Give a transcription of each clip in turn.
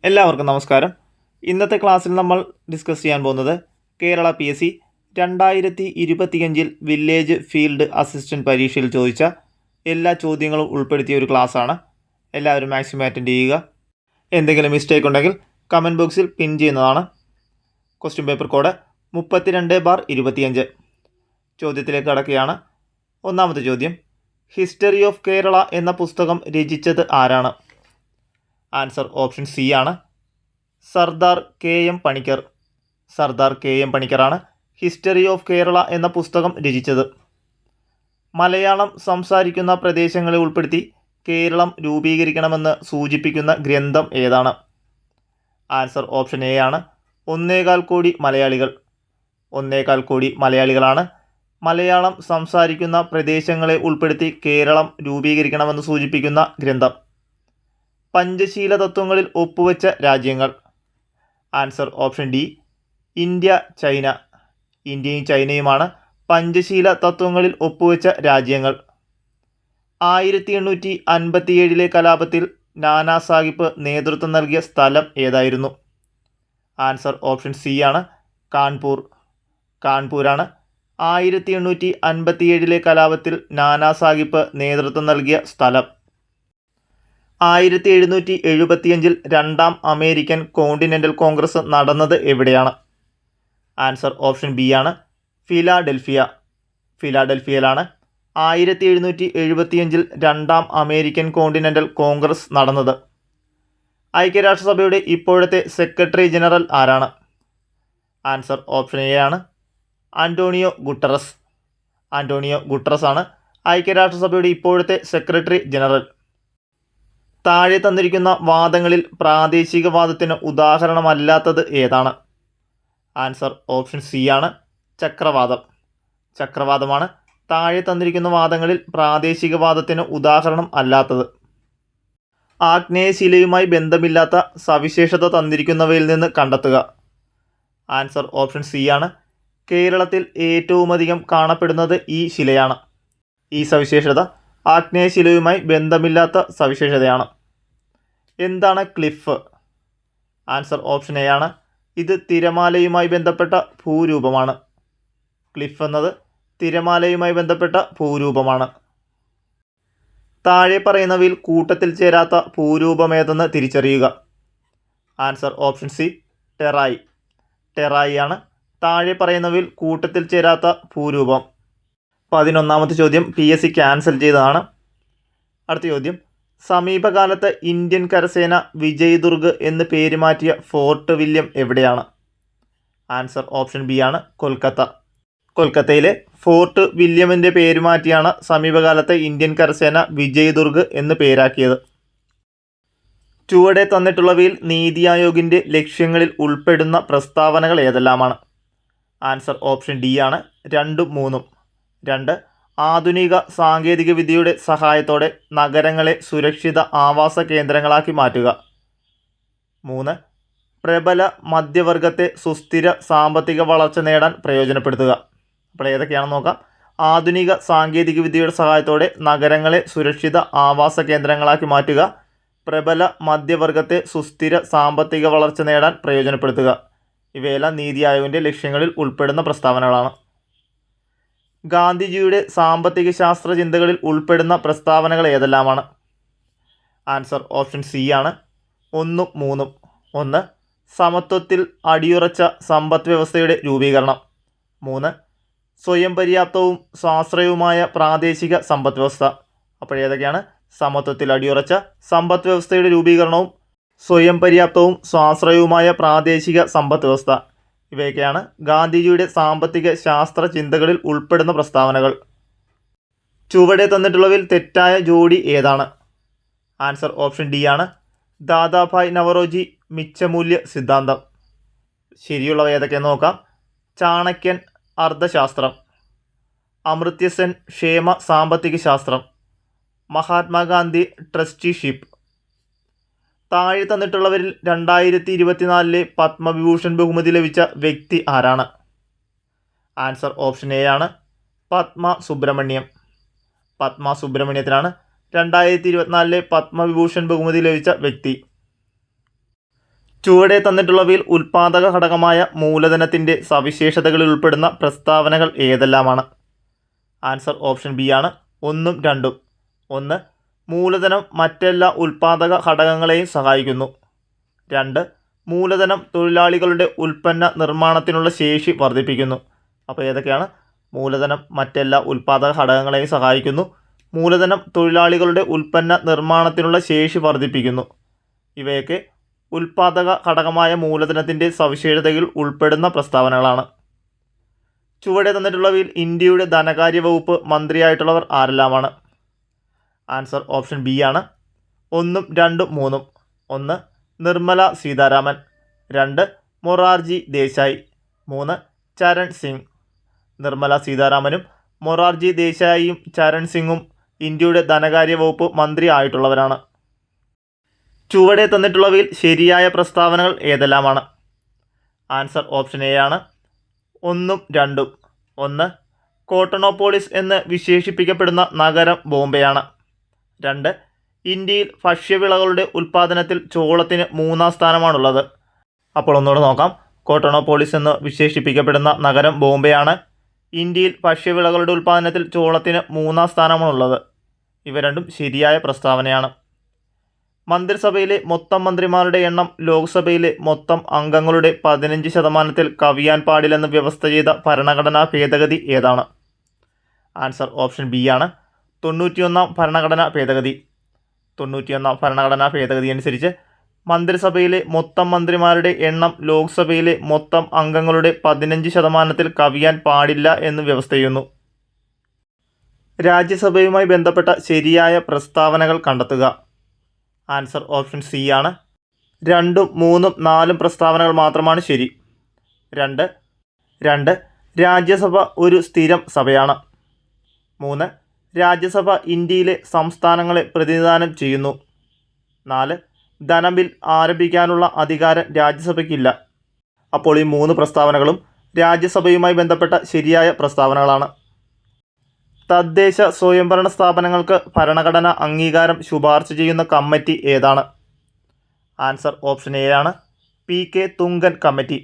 എല്ലാവർക്കും നമസ്കാരം. ഇന്നത്തെ ക്ലാസ്സിൽ നമ്മൾ ഡിസ്കസ് ചെയ്യാൻ പോകുന്നത് Kerala PSC 2025 village field assistant പരീക്ഷയിൽ ചോദിച്ച എല്ലാ ചോദ്യങ്ങളും ഉൾപ്പെടുത്തിയ ഒരു ക്ലാസ്സാണ്. എല്ലാവരും മാക്സിമം അറ്റൻഡ് ചെയ്യുക. എന്തെങ്കിലും മിസ്റ്റേക്ക് ഉണ്ടെങ്കിൽ കമൻറ്റ് ബോക്സിൽ പിൻ ചെയ്യുന്നതാണ്. Question paper code 32/25. ചോദ്യത്തിലേക്ക് കടക്കുകയാണ്. ഒന്നാമത്തെ ചോദ്യം, ഹിസ്റ്ററി ഓഫ് കേരള എന്ന പുസ്തകം രചിച്ചത് ആരാണ്? ആൻസർ ഓപ്ഷൻ സി ആണ്, സർദാർ KM പണിക്കർ. സർദാർ KM പണിക്കറാണ് ഹിസ്റ്ററി ഓഫ് കേരള എന്ന പുസ്തകം രചിച്ചത്. മലയാളം സംസാരിക്കുന്ന പ്രദേശങ്ങളെ ഉൾപ്പെടുത്തി കേരളം രൂപീകരിക്കണമെന്ന് സൂചിപ്പിക്കുന്ന ഗ്രന്ഥം ഏതാണ്? ആൻസർ ഓപ്ഷൻ എ ആണ്, 1.25 കോടി മലയാളികൾ. 1.25 കോടി മലയാളികളാണ് മലയാളം സംസാരിക്കുന്ന പ്രദേശങ്ങളെ ഉൾപ്പെടുത്തി കേരളം രൂപീകരിക്കണമെന്ന് സൂചിപ്പിക്കുന്ന ഗ്രന്ഥം. പഞ്ചശീല തത്വങ്ങളിൽ ഒപ്പുവെച്ച രാജ്യങ്ങൾ. Answer option D, India, China. ഇന്ത്യയും ചൈനയുമാണ് പഞ്ചശീല തത്വങ്ങളിൽ ഒപ്പുവെച്ച രാജ്യങ്ങൾ. 1857 കലാപത്തിൽ നാനാ സാഹിബ് നേതൃത്വം നൽകിയ സ്ഥലം ഏതായിരുന്നു? ആൻസർ ഓപ്ഷൻ സി ആണ്, കാൺപൂർ. കാൺപൂരാണ് 1857 കലാപത്തിൽ നാനാ സാഹിബ് നേതൃത്വം നൽകിയ സ്ഥലം. 1775 രണ്ടാം അമേരിക്കൻ കോണ്ടിനെൻ്റൽ കോൺഗ്രസ് നടന്നത് എവിടെയാണ്? ആൻസർ ഓപ്ഷൻ ബി ആണ്, ഫിലാഡൽഫിയ. ഫിലാഡൽഫിയയിലാണ് 1775 രണ്ടാം അമേരിക്കൻ കോണ്ടിനെൻ്റൽ കോൺഗ്രസ് നടന്നത്. ഐക്യരാഷ്ട്രസഭയുടെ ഇപ്പോഴത്തെ സെക്രട്ടറി ജനറൽ ആരാണ്? ആൻസർ ഓപ്ഷൻ എ ആണ്, ആൻ്റോണിയോ ഗുട്ടറസ്. ആൻ്റോണിയോ ഗുട്ടറസ് ആണ് ഐക്യരാഷ്ട്രസഭയുടെ ഇപ്പോഴത്തെ സെക്രട്ടറി ജനറൽ. താഴെ തന്നിരിക്കുന്ന വാദങ്ങളിൽ പ്രാദേശികവാദത്തിന് ഉദാഹരണമല്ലാത്തത് ഏതാണ്? ആൻസർ ഓപ്ഷൻ സി ആണ്, ചക്രവാദം. ചക്രവാദമാണ് താഴെ തന്നിരിക്കുന്ന വാദങ്ങളിൽ പ്രാദേശികവാദത്തിന് ഉദാഹരണം അല്ലാത്തത്. ആഗ്നേയശിലയുമായി ബന്ധമില്ലാത്ത സവിശേഷത തന്നിരിക്കുന്നവയിൽ നിന്ന് കണ്ടെത്തുക. ആൻസർ ഓപ്ഷൻ സി ആണ്, കേരളത്തിൽ ഏറ്റവുമധികം കാണപ്പെടുന്നത് ഈ ശിലയാണ്. ഈ സവിശേഷത ആഗ്നേയശിലയുമായി ബന്ധമില്ലാത്ത സവിശേഷതയാണ്. എന്താണ് ക്ലിഫ്? ആൻസർ ഓപ്ഷൻ എ ആണ്, ഇത് തിരമാലയുമായി ബന്ധപ്പെട്ട ഭൂരൂപമാണ്. ക്ലിഫ് എന്നത് തിരമാലയുമായി ബന്ധപ്പെട്ട ഭൂരൂപമാണ്. താഴെ പറയുന്നവയിൽ കൂട്ടത്തിൽ ചേരാത്ത ഭൂരൂപമേതെന്ന് തിരിച്ചറിയുക. Answer option C, Terai. Terai ആണ് താഴെ പറയുന്നവയിൽ കൂട്ടത്തിൽ ചേരാത്ത ഭൂരൂപം. 11ാമത്തെ ചോദ്യം PSC ക്യാൻസൽ ചെയ്തതാണ്. അടുത്ത ചോദ്യം, സമീപകാലത്ത് ഇന്ത്യൻ കരസേന വിജയ്ദുർഗ് എന്ന് പേര് മാറ്റിയ ഫോർട്ട് വില്യം എവിടെയാണ്? ആൻസർ ഓപ്ഷൻ ബി ആണ്, കൊൽക്കത്ത. കൊൽക്കത്തയിലെ ഫോർട്ട് വില്യമിൻ്റെ പേര് മാറ്റിയാണ് സമീപകാലത്ത് ഇന്ത്യൻ കരസേന വിജയ്ദുർഗ് എന്ന് പേരാക്കിയത്. ചുവടെ തന്നിട്ടുള്ളവയിൽ നീതി ആയോഗിൻ്റെ ലക്ഷ്യങ്ങളിൽ ഉൾപ്പെടുന്ന പ്രസ്താവനകൾ ഏതെല്ലാമാണ്? ആൻസർ ഓപ്ഷൻ ഡി ആണ്, 2ഉം 3ഉം. 2, ആധുനിക സാങ്കേതിക വിദ്യയുടെ സഹായത്തോടെ നഗരങ്ങളെ സുരക്ഷിത ആവാസ കേന്ദ്രങ്ങളാക്കി മാറ്റുക. 3, പ്രബല മധ്യവർഗത്തെ സുസ്ഥിര സാമ്പത്തിക വളർച്ച നേടാൻ പ്രയോജനപ്പെടുത്തുക. അപ്പോൾ ഏതൊക്കെയാണെന്ന് നോക്കാം. ആധുനിക സാങ്കേതിക വിദ്യയുടെ സഹായത്തോടെ നഗരങ്ങളെ സുരക്ഷിത ആവാസ കേന്ദ്രങ്ങളാക്കി മാറ്റുക, പ്രബല മധ്യവർഗത്തെ സുസ്ഥിര സാമ്പത്തിക വളർച്ച നേടാൻ പ്രയോജനപ്പെടുത്തുക. ഇവയെല്ലാം നീതി ആയോഗിൻ്റെ ലക്ഷ്യങ്ങളിൽ ഉൾപ്പെടുന്ന പ്രസ്താവനകളാണ്. ഗാന്ധിജിയുടെ സാമ്പത്തിക ശാസ്ത്ര ചിന്തകളിൽ ഉൾപ്പെടുന്ന പ്രസ്താവനകൾ ഏതെല്ലാമാണ്? ആൻസർ ഓപ്ഷൻ സി ആണ്, 1ഉം 3ഉം. 1, സമത്വത്തിൽ അടിയുറച്ച സമ്പദ് വ്യവസ്ഥയുടെ രൂപീകരണം. 3, സ്വയം പര്യാപ്തവും സ്വാശ്രയവുമായ പ്രാദേശിക സമ്പദ് വ്യവസ്ഥ. അപ്പോൾ ഏതൊക്കെയാണ്? സമത്വത്തിൽ അടിയുറച്ച സമ്പദ് വ്യവസ്ഥയുടെ രൂപീകരണവും സ്വയം പര്യാപ്തവും സ്വാശ്രയവുമായ പ്രാദേശിക സമ്പദ് വ്യവസ്ഥ. ഇവയൊക്കെയാണ് ഗാന്ധിജിയുടെ സാമ്പത്തിക ശാസ്ത്ര ചിന്തകളിൽ ഉൾപ്പെടുന്ന പ്രസ്താവനകൾ. ചുവടെ തന്നിട്ടുള്ളവയിൽ തെറ്റായ ജോഡി ഏതാണ്? ആൻസർ ഓപ്ഷൻ ഡി ആണ്, ദാദാഭായ് നവറോജി മിച്ചമൂല്യ സിദ്ധാന്തം. ശരിയുള്ളവ ഏതൊക്കെയെന്ന് നോക്കാം. ചാണക്യൻ അർത്ഥശാസ്ത്രം, അമൃത്യസെൻ ക്ഷേമ സാമ്പത്തിക ശാസ്ത്രം, മഹാത്മാഗാന്ധി ട്രസ്റ്റിഷിപ്പ്. താഴെ തന്നിട്ടുള്ളവരിൽ 2024 പത്മവിഭൂഷൺ ബഹുമതി ലഭിച്ച വ്യക്തി ആരാണ്? ആൻസർ ഓപ്ഷൻ എ ആണ്, പത്മ സുബ്രഹ്മണ്യം. പത്മ സുബ്രഹ്മണ്യത്തിനാണ് 2024 പത്മവിഭൂഷൺ ബഹുമതി ലഭിച്ച വ്യക്തി. ചുവടെ തന്നിട്ടുള്ളവയിൽ ഉൽപാദക ഘടകമായ മൂലധനത്തിൻ്റെ സവിശേഷതകളിൽ ഉൾപ്പെടുന്ന പ്രസ്താവനകൾ ഏതെല്ലാമാണ്? ആൻസർ ഓപ്ഷൻ ബി ആണ് 1ഉം 2ഉം. 1. മൂലധനം മറ്റെല്ലാ ഉൽപാദക ഘടകങ്ങളെയും സഹായിക്കുന്നു. 2. മൂലധനം തൊഴിലാളികളുടെ ഉൽപ്പന്ന നിർമ്മാണത്തിനുള്ള ശേഷി വർദ്ധിപ്പിക്കുന്നു. അപ്പോൾ ഏതൊക്കെയാണ്? മൂലധനം മറ്റെല്ലാ ഉൽപാദക ഘടകങ്ങളെയും സഹായിക്കുന്നു. മൂലധനം തൊഴിലാളികളുടെ ഉൽപ്പന്ന നിർമ്മാണത്തിനുള്ള ശേഷി വർദ്ധിപ്പിക്കുന്നു. ഇവയൊക്കെ ഉൽപാദക ഘടകമായ മൂലധനത്തിൻ്റെ സവിശേഷതയിൽ ഉൾപ്പെടുന്ന പ്രസ്താവനകളാണ്. ചുവടെ തന്നിട്ടുള്ളവയിൽ ഇന്ത്യയുടെ ധനകാര്യ വകുപ്പ് മന്ത്രിയായിട്ടുള്ളവർ ആരെല്ലാമാണ്? ആൻസർ ഓപ്ഷൻ ബി ആണ് 1ഉം 2ഉം 3ഉം. 1. നിർമ്മല സീതാരാമൻ. 2. മൊറാർജി ദേശായി. 3. ചരൺ സിംഗ്. നിർമ്മല സീതാരാമനും മൊറാർജി ദേശായിയും ചരൺ സിംഗും ഇന്ത്യയുടെ ധനകാര്യ വകുപ്പ് മന്ത്രി ആയിട്ടുള്ളവരാണ്. ചുവടെ തന്നിട്ടുള്ളവയിൽ ശരിയായ പ്രസ്താവനകൾ ഏതെല്ലാമാണ്? ആൻസർ ഓപ്ഷൻ എ ആണ് 1ഉം 2ഉം. 1. കോട്ടണോപോളിസ് എന്ന് വിശേഷിപ്പിക്കപ്പെടുന്ന നഗരം ബോംബെയാണ്. 2. ഇന്ത്യയിൽ ഭക്ഷ്യവിളകളുടെ ഉൽപ്പാദനത്തിൽ ചോളത്തിന് 3ാം സ്ഥാനമാണുള്ളത്. അപ്പോൾ ഒന്നുകൂടെ നോക്കാം. കോട്ടണോപോളിസ് എന്ന് വിശേഷിപ്പിക്കപ്പെടുന്ന നഗരം ബോംബെയാണ്. ഇന്ത്യയിൽ ഭക്ഷ്യവിളകളുടെ ഉൽപ്പാദനത്തിൽ ചോളത്തിന് 3ാം സ്ഥാനമാണുള്ളത്. ഇവ രണ്ടും ശരിയായ പ്രസ്താവനയാണ്. മന്ത്രിസഭയിലെ മൊത്തം മന്ത്രിമാരുടെ എണ്ണം ലോക്സഭയിലെ മൊത്തം അംഗങ്ങളുടെ 15% കവിയാൻ പാടില്ലെന്ന് വ്യവസ്ഥ ചെയ്ത ഭരണഘടനാ ഭേദഗതി ഏതാണ്? ആൻസർ ഓപ്ഷൻ ബി ആണ് 91ാം ഭരണഘടനാ ഭേദഗതി. 91ാം ഭരണഘടനാ ഭേദഗതി അനുസരിച്ച് മന്ത്രിസഭയിലെ മൊത്തം മന്ത്രിമാരുടെ എണ്ണം ലോക്സഭയിലെ മൊത്തം അംഗങ്ങളുടെ 15% കവിയാൻ പാടില്ല എന്ന് വ്യവസ്ഥ ചെയ്യുന്നു. രാജ്യസഭയുമായി ബന്ധപ്പെട്ട ശരിയായ പ്രസ്താവനകൾ കണ്ടെത്തുക. ആൻസർ ഓപ്ഷൻ സി ആണ് 2ഉം 3ഉം 4ഉം പ്രസ്താവനകൾ മാത്രമാണ് ശരി. 2. രാജ്യസഭ ഒരു സ്ഥിരം സഭയാണ്. 3. രാജ്യസഭ ഇന്ത്യയിലെ സംസ്ഥാനങ്ങളെ പ്രതിനിധാനം ചെയ്യുന്നു. 4. ധനബിൽ ആരംഭിക്കാനുള്ള അധികാരം രാജ്യസഭയ്ക്കില്ല. അപ്പോൾ ഈ 3 പ്രസ്താവനകളും രാജ്യസഭയുമായി ബന്ധപ്പെട്ട ശരിയായ പ്രസ്താവനകളാണ്. തദ്ദേശ സ്വയംഭരണ സ്ഥാപനങ്ങൾക്ക് ഭരണഘടന അംഗീകാരം ശുപാർശ ചെയ്യുന്ന കമ്മിറ്റി ഏതാണ്? ആൻസർ ഓപ്ഷൻ എ ആണ് PK Thungon committee.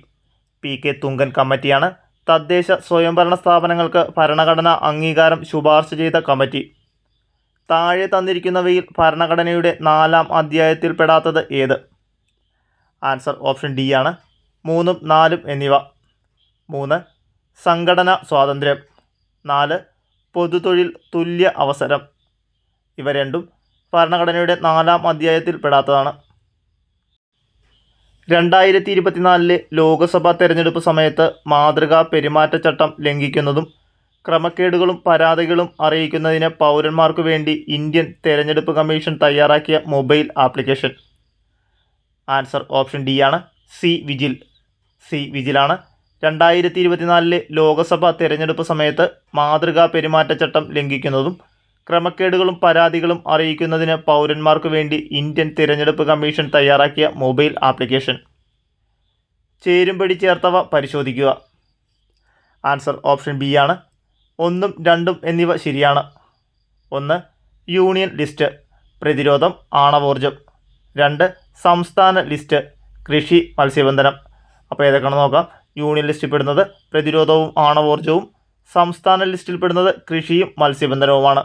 PK Thungon കമ്മിറ്റിയാണ് തദ്ദേശ സ്വയംഭരണ സ്ഥാപനങ്ങൾക്ക് ഭരണഘടന അംഗീകാരം ശുപാർശ ചെയ്ത കമ്മിറ്റി. താഴെ തന്നിരിക്കുന്നവയിൽ ഭരണഘടനയുടെ 4ാം അധ്യായത്തിൽപ്പെടാത്തത് ഏത്? ആൻസർ ഓപ്ഷൻ ഡി ആണ് 3ഉം 4ഉം എന്നിവ. 3. സംഘടനാ സ്വാതന്ത്ര്യം. 4. പൊതുതൊഴിൽ തുല്യ അവസരം. ഇവ രണ്ടും ഭരണഘടനയുടെ 4ാം അധ്യായത്തിൽ പെടാത്തതാണ്. 2024 ലോക്സഭാ തെരഞ്ഞെടുപ്പ് സമയത്ത് മാതൃകാ പെരുമാറ്റച്ചട്ടം ലംഘിക്കുന്നതും ക്രമക്കേടുകളും പരാതികളും അറിയിക്കുന്നതിന് പൗരന്മാർക്കു വേണ്ടി ഇന്ത്യൻ തെരഞ്ഞെടുപ്പ് കമ്മീഷൻ തയ്യാറാക്കിയ mobile application. Answer option D ആണ് സി വിജിലാണ് 2024 ലോക്സഭാ തെരഞ്ഞെടുപ്പ് സമയത്ത് മാതൃകാ പെരുമാറ്റച്ചട്ടം ലംഘിക്കുന്നതും ക്രമക്കേടുകളും പരാതികളും അറിയിക്കുന്നതിന് പൗരന്മാർക്കു വേണ്ടി ഇന്ത്യൻ തിരഞ്ഞെടുപ്പ് കമ്മീഷൻ തയ്യാറാക്കിയ മൊബൈൽ ആപ്ലിക്കേഷൻ. ചേരുംപടി ചേർത്തവ പരിശോധിക്കുക. ആൻസർ ഓപ്ഷൻ ബി ആണ് 1ഉം 2ഉം എന്നിവ ശരിയാണ്. 1. യൂണിയൻ ലിസ്റ്റ് പ്രതിരോധം ആണവോർജം. 2. സംസ്ഥാന ലിസ്റ്റ് കൃഷി മത്സ്യബന്ധനം. അപ്പോൾ ഏതൊക്കെയാണെന്ന് നോക്കാം. യൂണിയൻ ലിസ്റ്റിൽ പെടുന്നത് പ്രതിരോധവും ആണവോർജവും, സംസ്ഥാന ലിസ്റ്റിൽ പെടുന്നത് കൃഷിയും മത്സ്യബന്ധനവുമാണ്.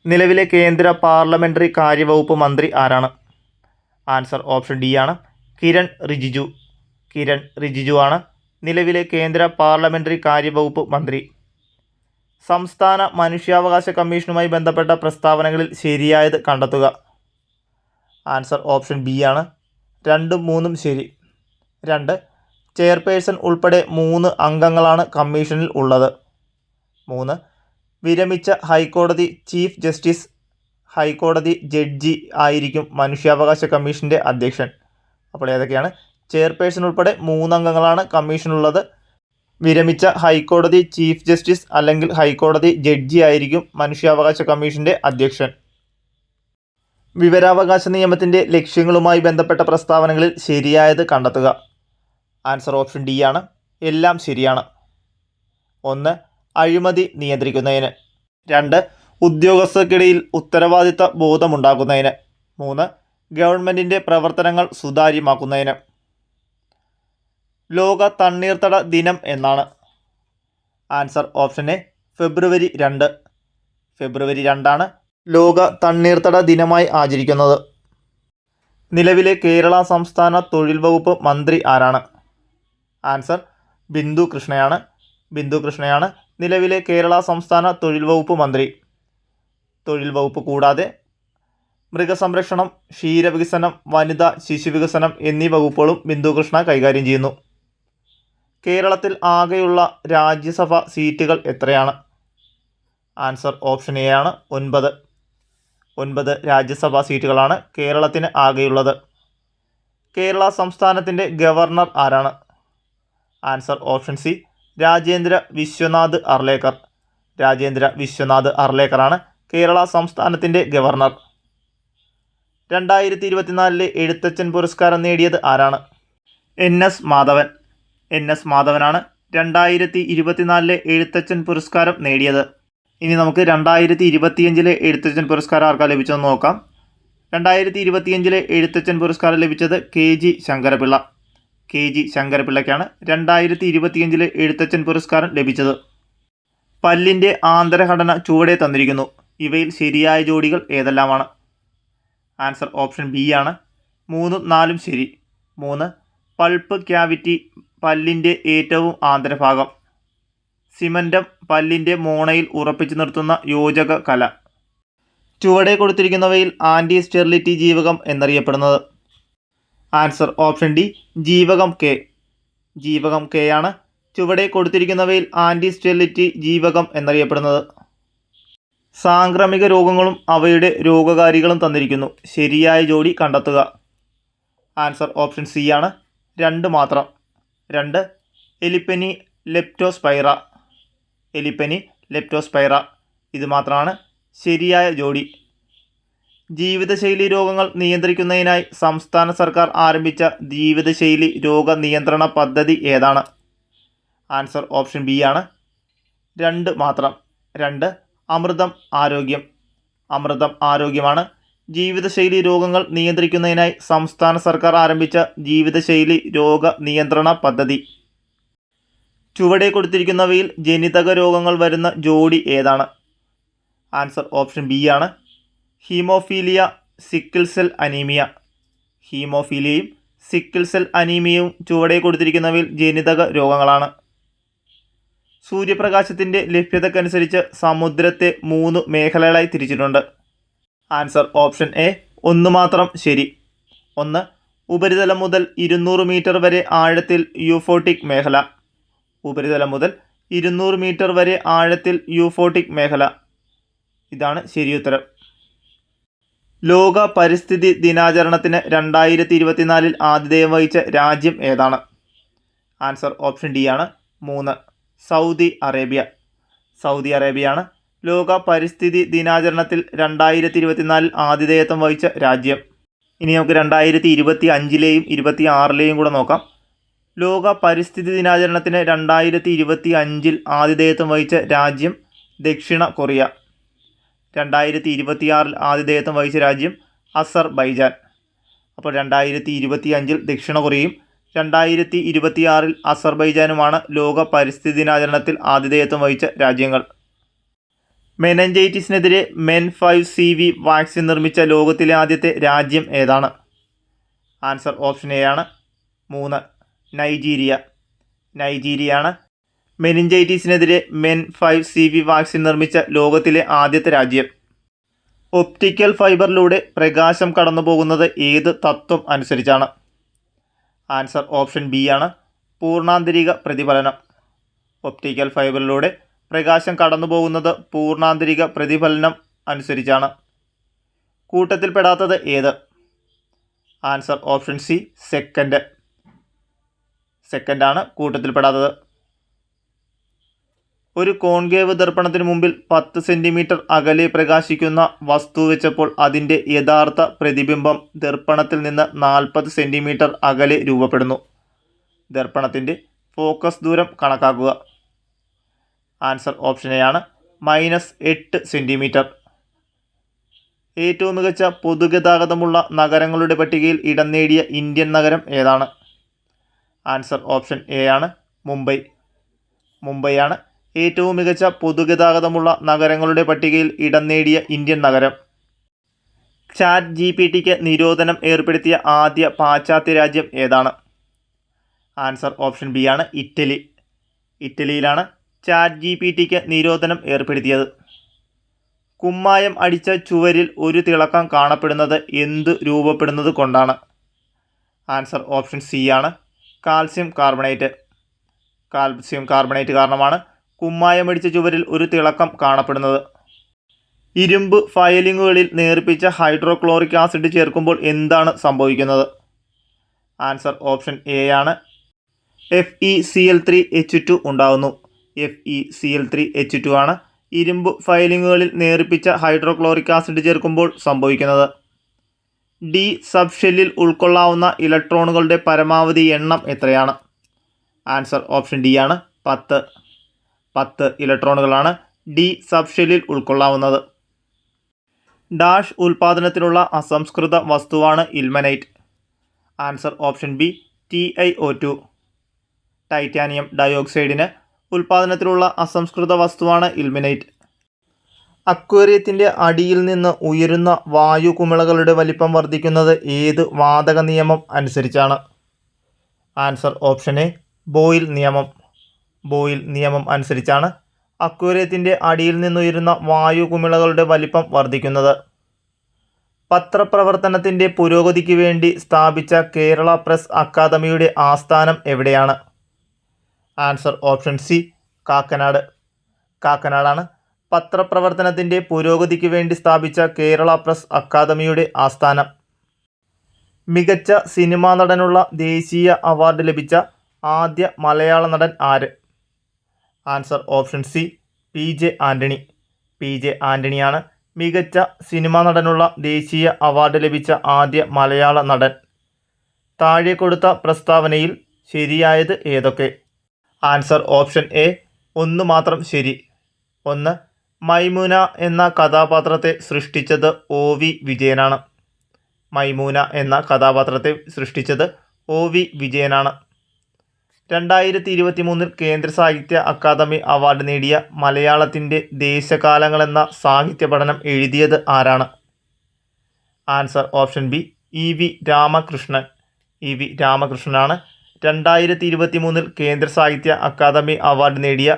നിലവിലെ കേന്ദ്ര പാർലമെൻ്ററി കാര്യവകുപ്പ് മന്ത്രി ആരാണ്? ആൻസർ ഓപ്ഷൻ ഡി ആണ് കിരൺ റിജിജു ആണ് നിലവിലെ കേന്ദ്ര പാർലമെൻ്ററി കാര്യവകുപ്പ് മന്ത്രി. സംസ്ഥാന മനുഷ്യാവകാശ കമ്മീഷനുമായി ബന്ധപ്പെട്ട പ്രസ്താവനകളിൽ ശരിയായത് കണ്ടെത്തുക. ആൻസർ ഓപ്ഷൻ ബി ആണ് 2ഉം 3ഉം ശരി. 2. ചെയർപേഴ്സൺ ഉൾപ്പെടെ 3 അംഗങ്ങളാണ് കമ്മീഷനിൽ ഉള്ളത്. 3. വിരമിച്ച ഹൈക്കോടതി ചീഫ് ജസ്റ്റിസ് ഹൈക്കോടതി ജഡ്ജി ആയിരിക്കും മനുഷ്യാവകാശ കമ്മീഷൻ്റെ അധ്യക്ഷൻ. അപ്പോൾ ഏതൊക്കെയാണ്? ചെയർപേഴ്സൺ ഉൾപ്പെടെ 3 അംഗങ്ങളാണ് കമ്മീഷനുള്ളത്. വിരമിച്ച ഹൈക്കോടതി ചീഫ് ജസ്റ്റിസ് അല്ലെങ്കിൽ ഹൈക്കോടതി ജഡ്ജി ആയിരിക്കും മനുഷ്യാവകാശ കമ്മീഷൻ്റെ അധ്യക്ഷൻ. വിവരാവകാശ നിയമത്തിൻ്റെ ലക്ഷ്യങ്ങളുമായി ബന്ധപ്പെട്ട പ്രസ്താവനകളിൽ ശരിയായത് കണ്ടെത്തുക. ആൻസർ ഓപ്ഷൻ ഡി ആണ് എല്ലാം ശരിയാണ്. 1. അഴിമതി നിയന്ത്രിക്കുന്നതിന്. 2. ഉദ്യോഗസ്ഥർക്കിടയിൽ ഉത്തരവാദിത്ത ബോധമുണ്ടാക്കുന്നതിന്. 3. ഗവൺമെൻറ്റിൻ്റെ പ്രവർത്തനങ്ങൾ സുതാര്യമാക്കുന്നതിന്. ലോക തണ്ണീർത്തട ദിനം എന്നാണ്? ആൻസർ ഓപ്ഷൻ എ ഫെബ്രുവരി 2. ഫെബ്രുവരി 2 ലോക തണ്ണീർത്തട ദിനമായി ആചരിക്കുന്നത്. നിലവിലെ കേരള സംസ്ഥാന തൊഴിൽ വകുപ്പ് മന്ത്രി ആരാണ്? ആൻസർ ബിന്ദു കൃഷ്ണയാണ്. ബിന്ദു കൃഷ്ണയാണ് നിലവിലെ കേരള സംസ്ഥാന തൊഴിൽ വകുപ്പ് മന്ത്രി. തൊഴിൽ വകുപ്പ് കൂടാതെ മൃഗസംരക്ഷണം, ക്ഷീരവികസനം, വനിതാ ശിശുവികസനം എന്നീ വകുപ്പുകളും ബിന്ദു കൃഷ്ണ കൈകാര്യം ചെയ്യുന്നു. കേരളത്തിൽ ആകെയുള്ള രാജ്യസഭ സീറ്റുകൾ എത്രയാണ്? ആൻസർ ഓപ്ഷൻ എ ആണ് 9. 9 രാജ്യസഭാ സീറ്റുകളാണ് കേരളത്തിന് ആകെയുള്ളത്. കേരള സംസ്ഥാനത്തിൻ്റെ ഗവർണർ ആരാണ്? Answer option C Rajendra Vishwanath Arlekar. Rajendra Vishwanath അർലേക്കറാണ് കേരള സംസ്ഥാനത്തിൻ്റെ ഗവർണർ. 2024 എഴുത്തച്ഛൻ പുരസ്കാരം നേടിയത് ആരാണ്? NS മാധവൻ. NS മാധവനാണ് 2024 എഴുത്തച്ഛൻ പുരസ്കാരം നേടിയത്. ഇനി നമുക്ക് 2025 എഴുത്തച്ഛൻ പുരസ്കാരം ആർക്കാണ് ലഭിച്ചതെന്ന് നോക്കാം. 2025 എഴുത്തച്ഛൻ പുരസ്കാരം ലഭിച്ചത് KG ശങ്കരപിള്ള. KG ശങ്കരപിള്ളയ്ക്കാണ് 2025 എഴുത്തച്ഛൻ പുരസ്കാരം ലഭിച്ചത്. പല്ലിൻ്റെ ആന്തരഘടന ചുവടെ തന്നിരിക്കുന്നു. ഇവയിൽ ശരിയായ ജോഡികൾ ഏതെല്ലാമാണ്? ആൻസർ ഓപ്ഷൻ ബി ആണ് 3, 4 ശരി. 3 പൾപ്പ് ക്യാവിറ്റി പല്ലിൻ്റെ ഏറ്റവും ആന്തരഭാഗം. സിമൻറ്റം പല്ലിൻ്റെ മോണയിൽ ഉറപ്പിച്ചു നിർത്തുന്ന യോജക കല. ചുവടെ കൊടുത്തിരിക്കുന്നവയിൽ ആൻറ്റി സ്റ്റെറിലിറ്റി ജീവകം എന്നറിയപ്പെടുന്നത്? ആൻസർ ഓപ്ഷൻ ഡി ജീവകം K. ജീവകം K ആണ് ചുവടെ കൊടുത്തിരിക്കുന്നവയിൽ ആൻറ്റി സ്റ്റെറിലിറ്റി ജീവകം എന്നറിയപ്പെടുന്നത്. സാംക്രമിക രോഗങ്ങളും അവയുടെ രോഗകാരികളും തന്നിരിക്കുന്നു. ശരിയായ ജോഡി കണ്ടെത്തുക. ആൻസർ ഓപ്ഷൻ സി ആണ് 2 മാത്രം. 2 എലിപ്പനി ലെപ്റ്റോസ്പൈറ. എലിപ്പനി ലെപ്റ്റോസ്പൈറ ഇത് മാത്രമാണ് ശരിയായ ജോഡി. ജീവിതശൈലി രോഗങ്ങൾ നിയന്ത്രിക്കുന്നതിനായി സംസ്ഥാന സർക്കാർ ആരംഭിച്ച ജീവിതശൈലി രോഗ നിയന്ത്രണ പദ്ധതി ഏതാണ്? ആൻസർ ഓപ്ഷൻ ബി ആണ് 2 മാത്രം. 2 അമൃതം ആരോഗ്യം. അമൃതം ആരോഗ്യമാണ് ജീവിതശൈലി രോഗങ്ങൾ നിയന്ത്രിക്കുന്നതിനായി സംസ്ഥാന സർക്കാർ ആരംഭിച്ച ജീവിതശൈലി രോഗ നിയന്ത്രണ പദ്ധതി. ചുവടെ കൊടുത്തിരിക്കുന്നവയിൽ ജനിതക രോഗങ്ങൾ വരുന്ന ജോഡി ഏതാണ്? ആൻസർ ഓപ്ഷൻ ബി ആണ് ഹീമോഫീലിയ സിക്കിൾ സെൽ അനീമിയ. ഹീമോഫീലിയയും സിക്കിൾ സെൽ അനീമിയയും ചുവടെ കൊടുത്തിരിക്കുന്നവയിൽ ജനിതക രോഗങ്ങളാണ്. സൂര്യപ്രകാശത്തിൻ്റെ ലഭ്യതക്കനുസരിച്ച് സമുദ്രത്തെ 3 മേഖലകളായി തിരിച്ചിട്ടുണ്ട്. ആൻസർ ഓപ്ഷൻ എ 1 മാത്രം ശരി. 1 ഉപരിതലം മുതൽ 200 മീറ്റർ വരെ ആഴത്തിൽ യൂഫോട്ടിക് മേഖല. ഉപരിതലം മുതൽ 200 മീറ്റർ വരെ ആഴത്തിൽ യൂഫോട്ടിക് മേഖല. ഇതാണ് ശരിയുത്തരം. ലോക പരിസ്ഥിതി ദിനാചരണത്തിന് 2024 ആതിഥേയം വഹിച്ച രാജ്യം ഏതാണ്? ആൻസർ ഓപ്ഷൻ ഡി ആണ് 3 സൗദി അറേബ്യ. സൗദി അറേബ്യയാണ് ലോക പരിസ്ഥിതി ദിനാചരണത്തിൽ 2024 ആതിഥേയത്വം വഹിച്ച രാജ്യം. ഇനി നമുക്ക് 2025 26 കൂടെ നോക്കാം. ലോക പരിസ്ഥിതി ദിനാചരണത്തിന് 2025 ആതിഥേയത്വം വഹിച്ച രാജ്യം ദക്ഷിണ കൊറിയ. 2026 ആതിഥേയത്വം വഹിച്ച രാജ്യം അസർബൈജാൻ. അപ്പോൾ 2025 ദക്ഷിണ കൊറിയയും 2026 അസർബൈജാനുമാണ് ലോക പരിസ്ഥിതി ദിനാചരണത്തിൽ ആതിഥേയത്വം വഹിച്ച രാജ്യങ്ങൾ. മെനഞ്ചൈറ്റിസിനെതിരെ MEN5CV വാക്സിൻ നിർമ്മിച്ച ലോകത്തിലെ ആദ്യത്തെ രാജ്യം ഏതാണ്? ആൻസർ ഓപ്ഷൻ എ ആണ് 3 നൈജീരിയ. നൈജീരിയയാണ് മെനിഞ്ചൈറ്റിസിനെതിരെ MEN5CV വാക്സിൻ നിർമ്മിച്ച ലോകത്തിലെ ആദ്യത്തെ രാജ്യം. ഒപ്റ്റിക്കൽ ഫൈബറിലൂടെ പ്രകാശം കടന്നു പോകുന്നത് ഏത് തത്വം അനുസരിച്ചാണ്? ആൻസർ ഓപ്ഷൻ ബി ആണ് പൂർണ്ണാന്തരിക പ്രതിഫലനം. ഒപ്റ്റിക്കൽ ഫൈബറിലൂടെ പ്രകാശം കടന്നു പോകുന്നത് പൂർണ്ണാന്തരിക പ്രതിഫലനം അനുസരിച്ചാണ്. കൂട്ടത്തിൽപ്പെടാത്തത് ഏത്? Answer option C second. സെക്കൻഡാണ് കൂട്ടത്തിൽപ്പെടാത്തത്. ഒരു കോൺകേവ് ദർപ്പണത്തിന് മുമ്പിൽ 10 സെൻറ്റിമീറ്റർ അകലെ പ്രകാശിക്കുന്ന വസ്തു വെച്ചപ്പോൾ അതിൻ്റെ യഥാർത്ഥ പ്രതിബിംബം ദർപ്പണത്തിൽ നിന്ന് 40 സെൻറ്റിമീറ്റർ അകലെ രൂപപ്പെടുന്നു. ദർപ്പണത്തിൻ്റെ ഫോക്കസ് ദൂരം കണക്കാക്കുക. ആൻസർ ഓപ്ഷൻ എ ആണ് -8 സെൻറ്റിമീറ്റർ. ഏറ്റവും മികച്ച പൊതുഗതാഗതമുള്ള നഗരങ്ങളുടെ പട്ടികയിൽ ഇടം നേടിയ ഇന്ത്യൻ നഗരം ഏതാണ്? ആൻസർ ഓപ്ഷൻ എ ആണ് മുംബൈ. മുംബൈയാണ് ഏറ്റവും മികച്ച പൊതുഗതാഗതമുള്ള നഗരങ്ങളുടെ പട്ടികയിൽ ഇടം നേടിയ ഇന്ത്യൻ നഗരം. ചാറ്റ് GPT നിരോധനം ഏർപ്പെടുത്തിയ ആദ്യ പാശ്ചാത്യ രാജ്യം ഏതാണ്? ആൻസർ ഓപ്ഷൻ ബി ആണ് ഇറ്റലി. ഇറ്റലിയിലാണ് ചാറ്റ് GPT നിരോധനം ഏർപ്പെടുത്തിയത്. കുമ്മായം അടിച്ച ചുവരിൽ ഒരു തിളക്കം കാണപ്പെടുന്നത് എന്ത് രൂപപ്പെടുന്നത് കൊണ്ടാണ്? ആൻസർ ഓപ്ഷൻ സി ആണ് കാൽസ്യം കാർബണേറ്റ്. കാൽസ്യം കാർബണേറ്റ് കാരണമാണ് കുമ്മായമടിച്ച ചുവരിൽ ഒരു തിളക്കം കാണപ്പെടുന്നത്. ഇരുമ്പ് ഫയലിങ്ങുകളിൽ നേർപ്പിച്ച ഹൈഡ്രോക്ലോറിക് ആസിഡ് ചേർക്കുമ്പോൾ എന്താണ് സംഭവിക്കുന്നത്? ആൻസർ ഓപ്ഷൻ എ ആണ് FeCl3H2 ഉണ്ടാകുന്നു. FeCl3H2 ആണ് ഇരുമ്പ് ഫയലിങ്ങുകളിൽ നേർപ്പിച്ച ഹൈഡ്രോക്ലോറിക് ആസിഡ് ചേർക്കുമ്പോൾ സംഭവിക്കുന്നത്. ഡി സബ്ഷെല്ലിൽ ഉൾക്കൊള്ളാവുന്ന ഇലക്ട്രോണുകളുടെ പരമാവധി എണ്ണം എത്രയാണ്? ആൻസർ ഓപ്ഷൻ ഡി ആണ് 10. 10 ഇലക്ട്രോണുകളാണ് ഡി സബ്ഷെല്ലിൽ ഉൾക്കൊള്ളാവുന്നത്. ഡാഷ് ഉൽപ്പാദനത്തിനുള്ള അസംസ്കൃത വസ്തുവാണ് ilmenite. Answer option B TiO2. Titanium ഡയോക്സൈഡിന് ഉൽപ്പാദനത്തിലുള്ള അസംസ്കൃത വസ്തുവാണ് ഇൽമനൈറ്റ്. അക്വേറിയത്തിൻ്റെ അടിയിൽ നിന്ന് ഉയരുന്ന വായു കുമിളകളുടെ വലിപ്പം വർദ്ധിക്കുന്നത് ഏത് വാതക നിയമം അനുസരിച്ചാണ്? ആൻസർ ഓപ്ഷൻ എ ബോയിൽ നിയമം. ബോയിൽ നിയമം അനുസരിച്ചാണ് അക്വേറിയത്തിൻ്റെ അടിയിൽ നിന്നുയരുന്ന വായു കുമിളകളുടെ വലിപ്പം വർദ്ധിക്കുന്നത്. പത്രപ്രവർത്തനത്തിൻ്റെ പുരോഗതിക്ക് വേണ്ടി സ്ഥാപിച്ച കേരള പ്രസ് അക്കാദമിയുടെ ആസ്ഥാനം എവിടെയാണ്? Answer option C Kakkanad. കാക്കനാടാണ് പത്രപ്രവർത്തനത്തിൻ്റെ പുരോഗതിക്ക് വേണ്ടി സ്ഥാപിച്ച കേരള പ്രസ് അക്കാദമിയുടെ ആസ്ഥാനം. മികച്ച സിനിമാ നടനുള്ള ദേശീയ അവാർഡ് ലഭിച്ച ആദ്യ മലയാള നടൻ ആര്? Answer option C PJ Antony. PJ ആൻ്റണിയാണ് മികച്ച സിനിമാ നടനുള്ള ദേശീയ അവാർഡ് ലഭിച്ച ആദ്യ മലയാള നടൻ. താഴെ കൊടുത്ത പ്രസ്താവനയിൽ ശരിയായത് ഏതൊക്കെ? ആൻസർ ഓപ്ഷൻ എ ഒന്ന് മാത്രം ശരി. 1. മൈമുന എന്ന കഥാപാത്രത്തെ സൃഷ്ടിച്ചത് OV വിജയനാണ്. മൈമുന എന്ന കഥാപാത്രത്തെ സൃഷ്ടിച്ചത് OV വിജയനാണ്. 2023 കേന്ദ്ര സാഹിത്യ അക്കാദമി അവാർഡ് നേടിയ മലയാളത്തിൻ്റെ ദേശകാലങ്ങളെന്ന സാഹിത്യ പഠനം എഴുതിയത് ആരാണ്? Answer option B EV Ramakrishnan. EV രാമകൃഷ്ണനാണ് 2023 കേന്ദ്ര സാഹിത്യ അക്കാദമി അവാർഡ് നേടിയ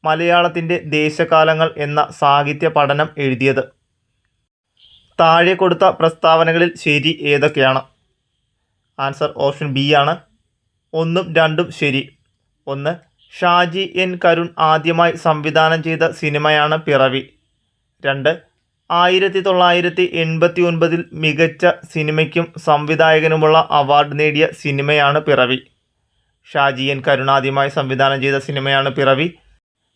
മലയാളത്തിൻ്റെ ദേശകാലങ്ങൾ എന്ന സാഹിത്യ പഠനം എഴുതിയത്. താഴെ കൊടുത്ത പ്രസ്താവനകളിൽ ശരി ഏതൊക്കെയാണ്? ആൻസർ ഓപ്ഷൻ ബി ആണ് 1ഉം 2ഉം ശരി. 1. ഷാജി N കരുൺ ആദ്യമായി സംവിധാനം ചെയ്ത സിനിമയാണ് പിറവി. 2. 1989 മികച്ച സിനിമയ്ക്കും സംവിധായകനുമുള്ള അവാർഡ് നേടിയ സിനിമയാണ് പിറവി. ഷാജി N കരുൺ ആദ്യമായി സംവിധാനം ചെയ്ത സിനിമയാണ് പിറവി.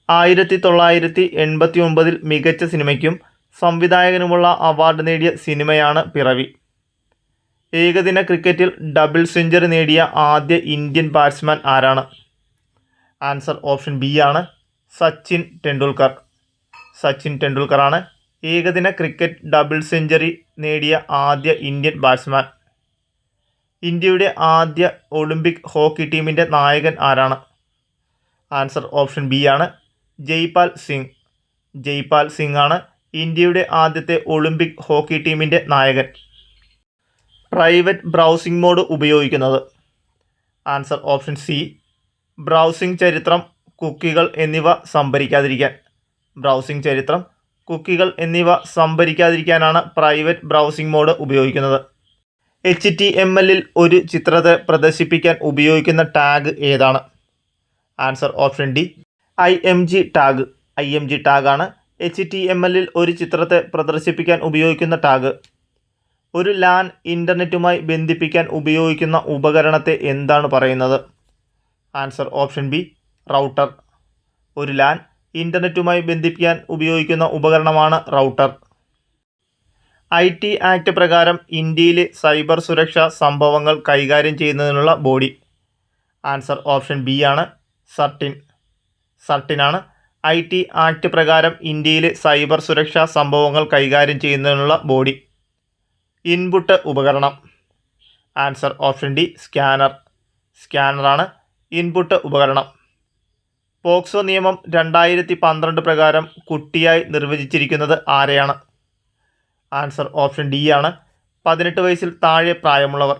1989 മികച്ച സിനിമയ്ക്കും സംവിധായകനുമുള്ള അവാർഡ് നേടിയ സിനിമയാണ് പിറവി. ഏകദിന ക്രിക്കറ്റിൽ ഡബിൾ സെഞ്ചുറി നേടിയ ആദ്യ ഇന്ത്യൻ ബാറ്റ്സ്മാൻ ആരാണ്? ആൻസർ ഓപ്ഷൻ ബി ആണ് സച്ചിൻ ടെണ്ടുൽക്കർ. സച്ചിൻ ടെണ്ടുൽക്കറാണ് ഏകദിന ക്രിക്കറ്റ് ഡബിൾ സെഞ്ചുറി നേടിയ ആദ്യ ഇന്ത്യൻ ബാറ്റ്സ്മാൻ. ഇന്ത്യയുടെ ആദ്യ ഒളിമ്പിക് ഹോക്കി ടീമിൻ്റെ നായകൻ ആരാണ്? ആൻസർ ഓപ്ഷൻ ബി ആണ് ജയ്പാൽ സിംഗ്. ജയ്പാൽ സിംഗ് ആണ് ഇന്ത്യയുടെ ആദ്യത്തെ ഒളിമ്പിക് ഹോക്കി ടീമിൻ്റെ നായകൻ. പ്രൈവറ്റ് ബ്രൗസിംഗ് മോഡ് ഉപയോഗിക്കുന്നത്? ആൻസർ ഓപ്ഷൻ സി ബ്രൗസിംഗ് ചരിത്രം, കുക്കികൾ എന്നിവ സംഭരിക്കാതിരിക്കാൻ. ബ്രൗസിംഗ് ചരിത്രം, കുക്കികൾ എന്നിവ സംഭരിക്കാതിരിക്കാനാണ് പ്രൈവറ്റ് ബ്രൗസിംഗ് മോഡ് ഉപയോഗിക്കുന്നത്. HTMLൽ ഒരു ചിത്രത്തെ പ്രദർശിപ്പിക്കാൻ ഉപയോഗിക്കുന്ന ടാഗ് ഏതാണ്? Answer option D IMG tag. IMG ടാഗാണ് HTMLൽ ഒരു ചിത്രത്തെ പ്രദർശിപ്പിക്കാൻ ഉപയോഗിക്കുന്ന ടാഗ്. ഒരു LAN ഇൻ്റർനെറ്റുമായി ബന്ധിപ്പിക്കാൻ ഉപയോഗിക്കുന്ന ഉപകരണത്തെ എന്താണ് പറയുന്നത്? Answer option B router. ഒരു LAN ഇൻ്റർനെറ്റുമായി ബന്ധിപ്പിക്കാൻ ഉപയോഗിക്കുന്ന ഉപകരണമാണ് റൗട്ടർ. IT ആക്ട് പ്രകാരം ഇന്ത്യയിലെ സൈബർ സുരക്ഷാ സംഭവങ്ങൾ കൈകാര്യം ചെയ്യുന്നതിനുള്ള ബോഡി? ആൻസർ ഓപ്ഷൻ ബി ആണ് സർട്ടിൻ. സർട്ടിനാണ് IT ആക്ട് പ്രകാരം ഇന്ത്യയിലെ സൈബർ സുരക്ഷാ സംഭവങ്ങൾ കൈകാര്യം ചെയ്യുന്നതിനുള്ള ബോഡി. ഇൻപുട്ട് ഉപകരണം. Answer option D scanner. സ്കാനറാണ് ഇൻപുട്ട് ഉപകരണം. പോക്സോ നിയമം 2012 പ്രകാരം കുട്ടിയായി നിർവചിച്ചിരിക്കുന്നത് ആരെയാണ്? ആൻസർ ഓപ്ഷൻ ഡി ആണ് 18 വയസ്സിൽ താഴെ പ്രായമുള്ളവർ.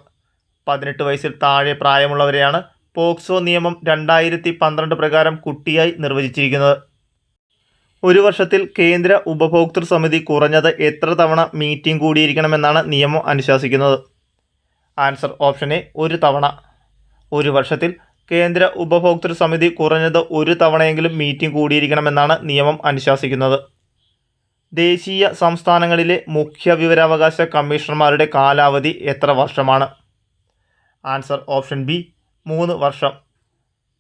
18 വയസ്സിൽ താഴെ പ്രായമുള്ളവരെയാണ് പോക്സോ നിയമം 2012 പ്രകാരം കുട്ടിയായി നിർവചിച്ചിരിക്കുന്നത്. ഒരു വർഷത്തിൽ കേന്ദ്ര ഉപഭോക്തൃ സമിതി കുറഞ്ഞത് എത്ര തവണ മീറ്റിംഗ് കൂടിയിരിക്കണമെന്നാണ് നിയമം അനുശാസിക്കുന്നത്? ആൻസർ ഓപ്ഷൻ എ ഒരു തവണ. ഒരു വർഷത്തിൽ കേന്ദ്ര ഉപഭോക്തൃ സമിതി കുറഞ്ഞത് ഒരു തവണയെങ്കിലും മീറ്റിംഗ് കൂടിയിരിക്കണമെന്നാണ് നിയമം അനുശാസിക്കുന്നത്. ദേശീയ സംസ്ഥാനങ്ങളിലെ മുഖ്യ വിവരാവകാശ കമ്മീഷണർമാരുടെ കാലാവധി എത്ര വർഷമാണ്? ആൻസർ ഓപ്ഷൻ ബി 3 വർഷം.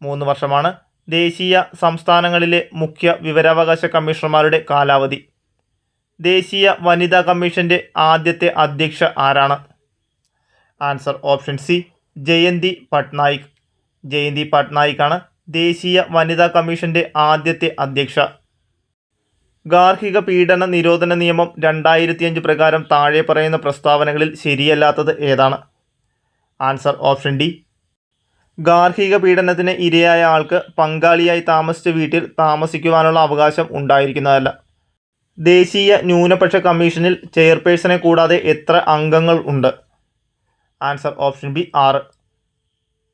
3 വർഷമാണ് ദേശീയ സംസ്ഥാനങ്ങളിലെ മുഖ്യ വിവരാവകാശ കമ്മീഷണർമാരുടെ കാലാവധി. ദേശീയ വനിതാ കമ്മീഷൻ്റെ ആദ്യത്തെ അധ്യക്ഷ ആരാണ്? Answer option C Jayanti Patnaik. Jayanti പട്നായിക്കാണ് ദേശീയ വനിതാ കമ്മീഷൻ്റെ ആദ്യത്തെ അധ്യക്ഷ. ഗാർഹിക പീഡന നിരോധന നിയമം 2005 പ്രകാരം താഴെ പറയുന്ന പ്രസ്താവനകളിൽ ശരിയല്ലാത്തത് ഏതാണ്? ആൻസർ ഓപ്ഷൻ ഡി ഗാർഹിക പീഡനത്തിന് ഇരയായ ആൾക്ക് പങ്കാളിയായി താമസിച്ച വീട്ടിൽ താമസിക്കുവാനുള്ള അവകാശം ഉണ്ടായിരിക്കുന്നതല്ല. ദേശീയ ന്യൂനപക്ഷ കമ്മീഷനിൽ ചെയർപേഴ്സണെ കൂടാതെ എത്ര അംഗങ്ങൾ ഉണ്ട്? Answer option B 6.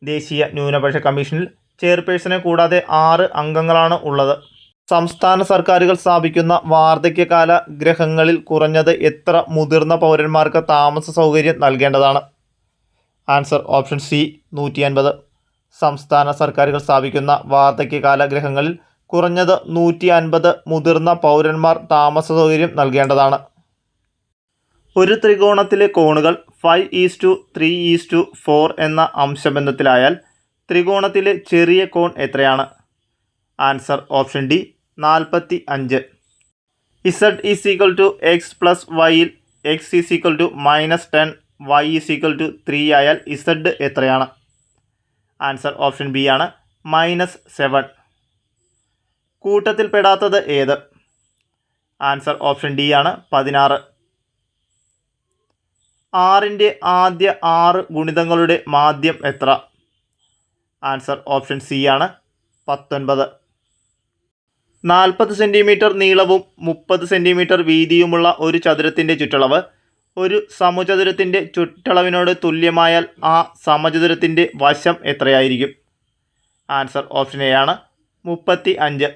ദേശീയ ന്യൂനപക്ഷ കമ്മീഷനിൽ ചെയർപേഴ്സണെ കൂടാതെ 6 അംഗങ്ങളാണ് ഉള്ളത്. സംസ്ഥാന സർക്കാരുകൾ സ്ഥാപിക്കുന്ന വാർദ്ധക്യകാല ഗൃഹങ്ങളിൽ കുറഞ്ഞത് എത്ര മുതിർന്ന പൗരന്മാർക്ക് താമസ സൗകര്യം നൽകേണ്ടതാണ്? Answer option C 150. സംസ്ഥാന സർക്കാരുകൾ സ്ഥാപിക്കുന്ന വാർദ്ധക്യകാല ഗൃഹങ്ങളിൽ കുറഞ്ഞത് 150 മുതിർന്ന പൗരന്മാർ താമസ സൗകര്യം നൽകേണ്ടതാണ്. ഒരു ത്രികോണത്തിലെ കോണുകൾ 5:3:4 എന്ന അംശബന്ധത്തിലായാൽ ത്രികോണത്തിലെ ചെറിയ കോൺ എത്രയാണ്? Answer option D 45. Z = x + yയിൽ x = -10 y = 3 ആയാൽ z എത്രയാണ്? ആൻസർ ഓപ്ഷൻ ബി ആണ് -7. കൂട്ടത്തിൽ പെടാത്തത് ഏത്? ആൻസർ ഓപ്ഷൻ ഡി ആണ് 16. 6ൻ്റെ ആദ്യ 6 ഗുണിതങ്ങളുടെ മാധ്യം എത്ര? ആൻസർ ഓപ്ഷൻ സി ആണ് 19. 40 സെൻറ്റിമീറ്റർ നീളവും 30 സെൻറ്റിമീറ്റർ വീതിയുമുള്ള ഒരു ചതുരത്തിൻ്റെ ചുറ്റളവ് ഒരു സമചതുരത്തിൻ്റെ ചുറ്റളവിനോട് തുല്യമായാൽ ആ സമചതുരത്തിൻ്റെ വശം എത്രയായിരിക്കും? ആൻസർ ഓപ്ഷൻ എ ആണ് 35.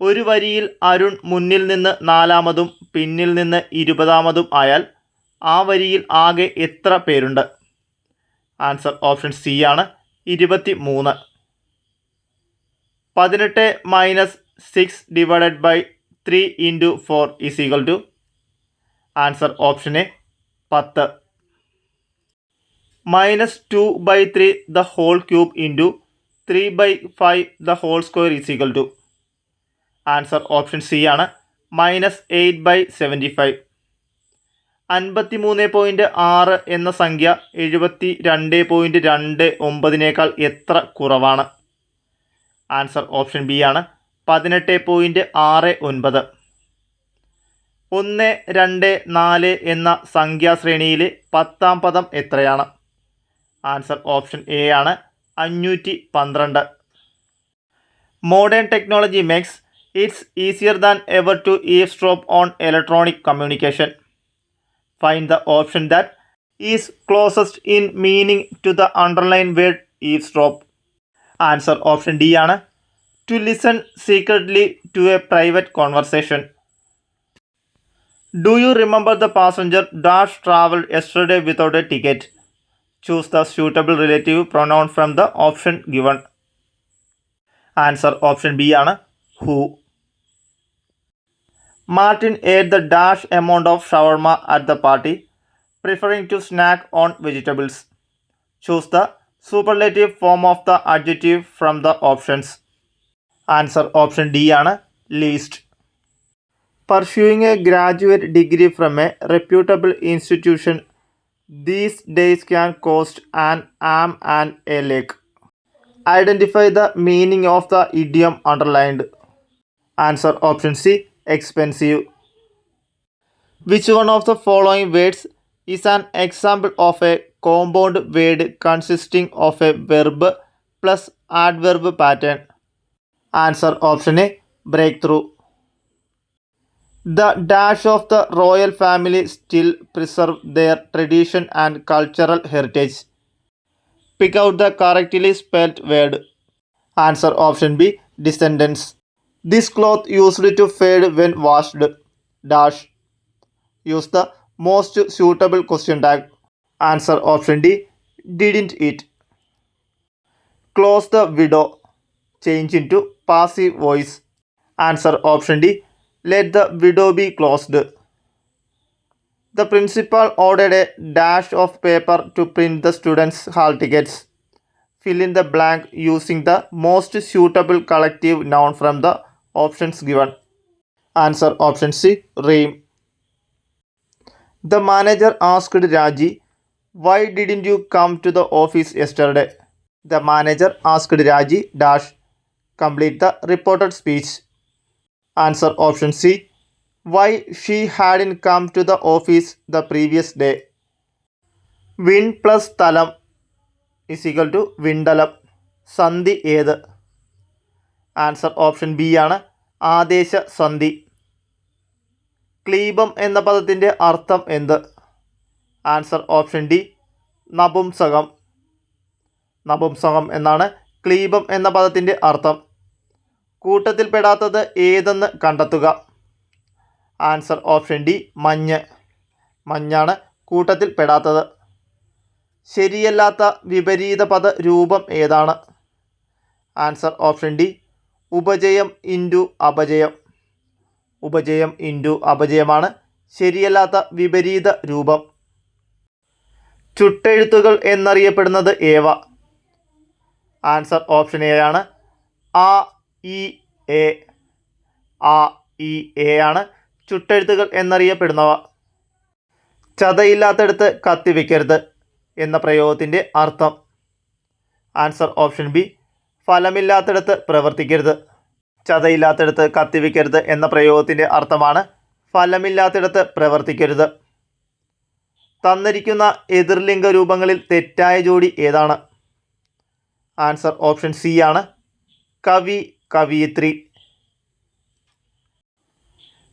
ഒരു വരിയിൽ അരുൺ മുന്നിൽ നിന്ന് 4-മതും പിന്നിൽ നിന്ന് 20-മതും ആയാൽ ആ വരിയിൽ ആകെ എത്ര പേരുണ്ട്? ആൻസർ ഓപ്ഷൻ സി ആണ് 23. 18 - 6/3 × 4 = answer option A 10. -2/3 the whole cube × 3/5 the whole square = answer option C ആണ് -8/75. 53.6 എന്ന സംഖ്യ 72.29 എത്ര കുറവാണ്? ആൻസർ ഓപ്ഷൻ ബി ആണ് 18.69. 1, 2, 4 എന്ന സംഖ്യാശ്രേണിയിലെ 10ാം പദം എത്രയാണ്? ആൻസർ ഓപ്ഷൻ എ ആണ് 512. Modern technology makes it easier than ever to eavesdrop on electronic communication. Find the option that is closest in meaning to the underlined word eavesdrop. Answer option D ആണ് to listen secretly to a private conversation. Do you remember the passenger dash traveled yesterday without a ticket? Choose the suitable relative pronoun from the option given. Answer option B ആണ് who. Martin ate the dash amount of shawarma at the party, preferring to snack on vegetables. Choose the superlative form of the adjective from the options. Answer option D ആണ് least. Pursuing a graduate degree from a reputable institution these days can cost an arm and a leg. Identify the meaning of the idiom underlined. Answer option C expensive. Which one of the following words is an example of a compound word consisting of a verb plus adverb pattern. Answer option A, breakthrough. The dash of the royal family still preserve their tradition and cultural heritage. Pick out the correctly spelled word. Answer option B, descendants. This cloth used to fade when washed. Dash. Use the most suitable question tag. Answer option D, didn't it. Close the window. Change into passive voice. Answer option D, let the window be closed. The principal ordered a dash of paper to print the students' hall tickets. Fill in the blank using the most suitable collective noun from the options given. Answer option C, ream. The manager asked Raji, why didn't you come to the office yesterday? The manager asked Raji dash, complete the reported speech. Answer option C, why she hadn't come to the office the previous day. Win plus തലം is equal to വിണ്ടലം. സന്ധി ഏത്? Answer option B ആണ്, ആദേശ സന്ധി. ക്ലീബം എന്ന പദത്തിൻ്റെ അർത്ഥം എന്ത്? Answer option D, നപുംസകം. നപുംസകം എന്നാണ് ക്ലീബം എന്ന പദത്തിൻ്റെ അർത്ഥം. കൂട്ടത്തിൽപ്പെടാത്തത് ഏതെന്ന് കണ്ടെത്തുക. ആൻസർ ഓപ്ഷൻ ഡി, മഞ്ഞ്. മഞ്ഞാണ് കൂട്ടത്തിൽപ്പെടാത്തത്. ശരിയല്ലാത്ത വിപരീത പദ രൂപം ഏതാണ്? ആൻസർ ഓപ്ഷൻ ഡി, ഉപജയം ഇൻറ്റു അപജയം. ഉപജയം ഇൻറ്റു അപജയമാണ് ശരിയല്ലാത്ത വിപരീത രൂപം. ചുട്ടെഴുത്തുകൾ എന്നറിയപ്പെടുന്നത് ഏവ? ആൻസർ ഓപ്ഷൻ എ ആണ്, ആ ഇ എ. ആ ഇ എ ആണ് ചുട്ടെഴുത്തുകൾ എന്നറിയപ്പെടുന്നവ. ചതയില്ലാത്തടുത്ത് കത്തിവെക്കരുത് എന്ന പ്രയോഗത്തിൻ്റെ അർത്ഥം? ആൻസർ ഓപ്ഷൻ ബി, ഫലമില്ലാത്തടത്ത് പ്രവർത്തിക്കരുത്. ചതയില്ലാത്തടത്ത് കത്തിവെക്കരുത് എന്ന പ്രയോഗത്തിൻ്റെ അർത്ഥമാണ് ഫലമില്ലാത്തിടത്ത് പ്രവർത്തിക്കരുത്. തന്നിരിക്കുന്ന എതിർലിംഗ രൂപങ്ങളിൽ തെറ്റായ ജോഡി ഏതാണ്? ആൻസർ ഓപ്ഷൻ സി ആണ്, കവി കവിയിത്രി.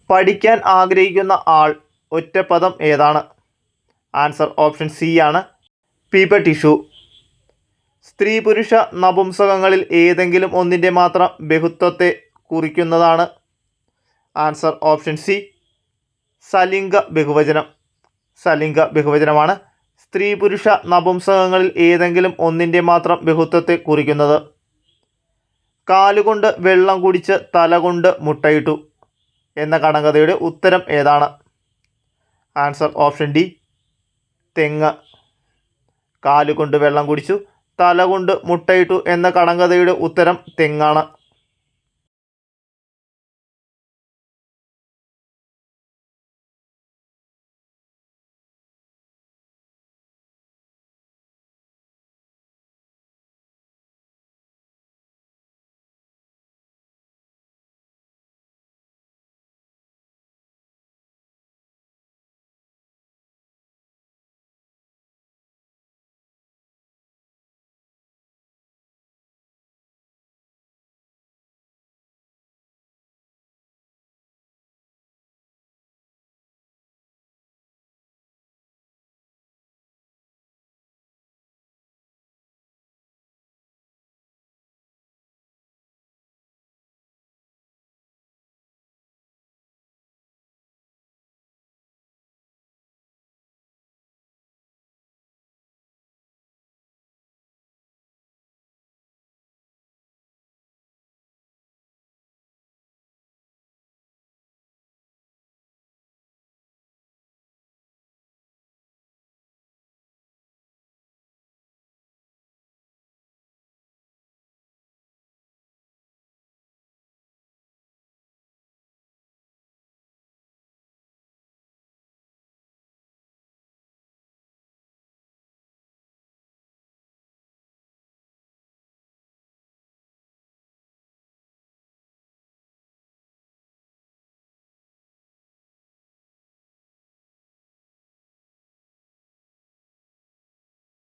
പഠിക്കാൻ ആഗ്രഹിക്കുന്ന ആൾ ഒറ്റപ്പദം ഏതാണ്? ആൻസർ ഓപ്ഷൻ സി ആണ്, പീപ്പ ടിഷ്യൂ. സ്ത്രീ പുരുഷ നപുംസകങ്ങളിൽ ഏതെങ്കിലും ഒന്നിൻ്റെ മാത്രം ബഹുത്വത്തെ കുറിക്കുന്നതാണ്? ആൻസർ ഓപ്ഷൻ സി, സലിംഗ ബഹുവചനം. സലിംഗ ബഹുവചനമാണ് സ്ത്രീ പുരുഷ നപുംസകങ്ങളിൽ ഏതെങ്കിലും ഒന്നിൻ്റെ മാത്രം ബഹുത്വത്തെ കുറിക്കുന്നത്. കാലുകൊണ്ട് വെള്ളം കുടിച്ച് തലകൊണ്ട് മുട്ടയിട്ടു എന്ന കടങ്കഥയുടെ ഉത്തരം ഏതാണ്? ആൻസർ ഓപ്ഷൻ ഡി, തെങ്ങ്. കാലുകൊണ്ട് വെള്ളം കുടിച്ചു തലകൊണ്ട് മുട്ടയിട്ടു എന്ന കടങ്കഥയുടെ ഉത്തരം തെങ്ങാണ്.